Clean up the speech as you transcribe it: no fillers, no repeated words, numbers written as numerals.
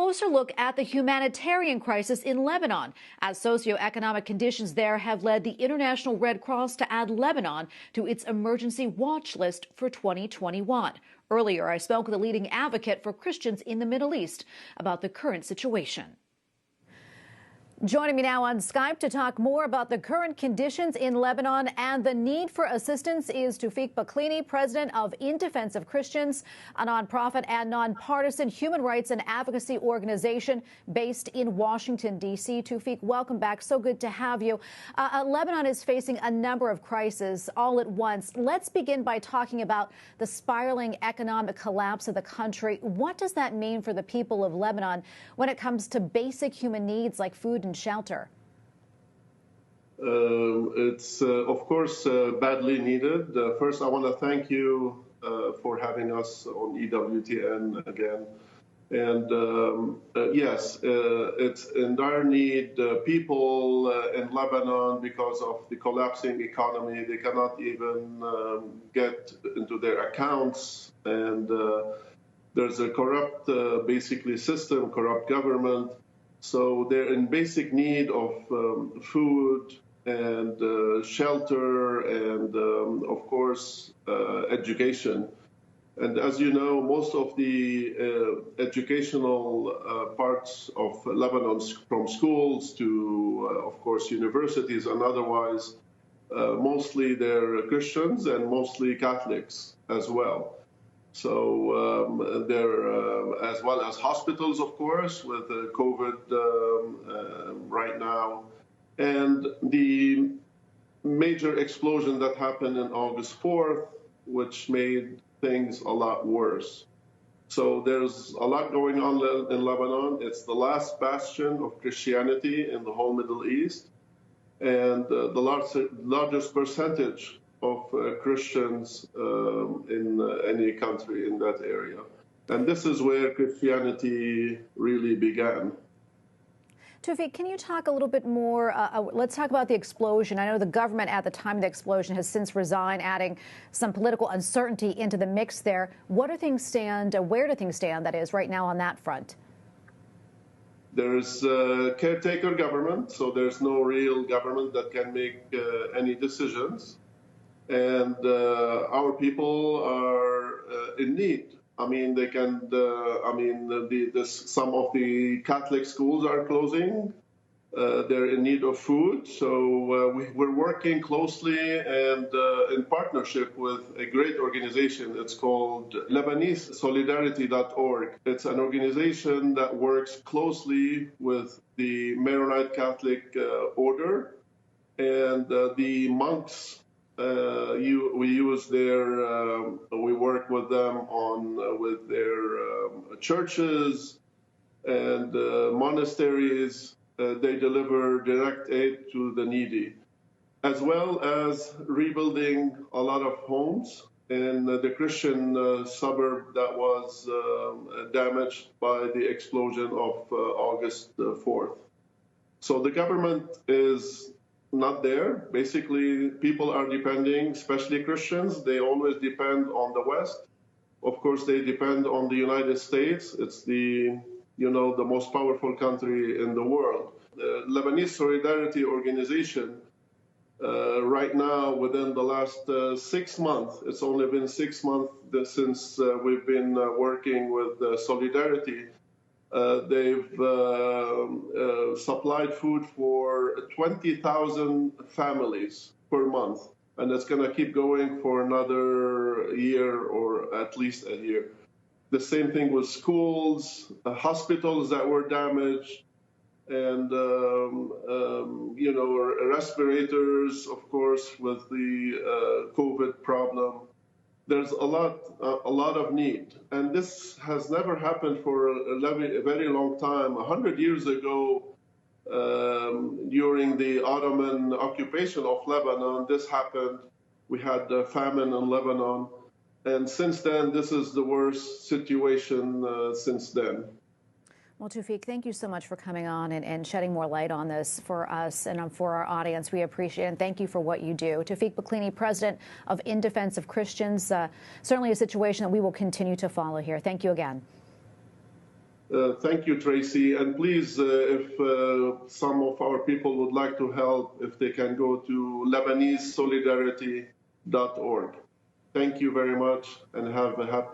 Closer look at the humanitarian crisis in Lebanon, as socioeconomic conditions there have led the International Red Cross to add Lebanon to its emergency watch list for 2021. Earlier, I spoke with a leading advocate for Christians in the Middle East about the current situation. Joining me now on Skype to talk more about the current conditions in Lebanon and the need for assistance is Toufic Baaklini, president of In Defense of Christians, a nonprofit and nonpartisan human rights and advocacy organization based in Washington, D.C. Toufic, welcome back. So good to have you. Lebanon is facing a number of crises all at once. Let's begin by talking about the spiraling economic collapse of the country. What does that mean for the people of Lebanon when it comes to basic human needs like food and shelter? It's, of course, badly needed. First, I want to thank you for having us on EWTN again. And yes, it's in dire need. People in Lebanon, because of the collapsing economy, they cannot even get into their accounts. And there's a corrupt, basically, system, corrupt government. So they're in basic need of food and shelter and, of course, education. And as you know, most of the educational parts of Lebanon, from schools to, of course, universities and otherwise, mostly they're Christians and mostly Catholics as well. So there, as well as hospitals, of course, with COVID right now. And the major explosion that happened on August 4th, which made things a lot worse. So there's a lot going on in Lebanon. It's the last bastion of Christianity in the whole Middle East, and the largest percentage of Christians in any country in that area. And this is where Christianity really began. Toufic, can you talk a little bit more? Let's talk about the explosion. I know the government at the time of the explosion has since resigned, adding some political uncertainty into the mix there. Where do things stand, that is, right now on that front? There's a caretaker government, so there's no real government that can make any decisions. And our people are in need. I mean, they can. Some of the Catholic schools are closing. They're in need of food. So we're working closely and in partnership with a great organization. It's called LebaneseSolidarity.org. It's an organization that works closely with the Maronite Catholic order and the monks. We work with them with their churches and monasteries. They deliver direct aid to the needy, as well as rebuilding a lot of homes in the Christian suburb that was damaged by the explosion of August 4th. So the government is not there. Basically, people are depending, especially Christians, they always depend on the West. Of course, they depend on the United States. It's the most powerful country in the world. The Lebanese Solidarity Organization, right now, within the last 6 months, it's only been 6 months since we've been working with Solidarity. They've supplied food for 20,000 families per month, and it's going to keep going for another year or at least a year. The same thing with schools, hospitals that were damaged, and respirators, of course, with the COVID problem. There's a lot of need, and this has never happened for a very long time. 100 years ago, during the Ottoman occupation of Lebanon, this happened. We had a famine in Lebanon, and since then, this is the worst situation since then. Well, Toufic, thank you so much for coming on and shedding more light on this for us and for our audience. We appreciate it, and thank you for what you do. Toufic Baaklini, president of In Defense of Christians, certainly a situation that we will continue to follow here. Thank you again. Thank you, Tracy. And please, if some of our people would like to help, if they can go to LebaneseSolidarity.org. Thank you very much and have a happy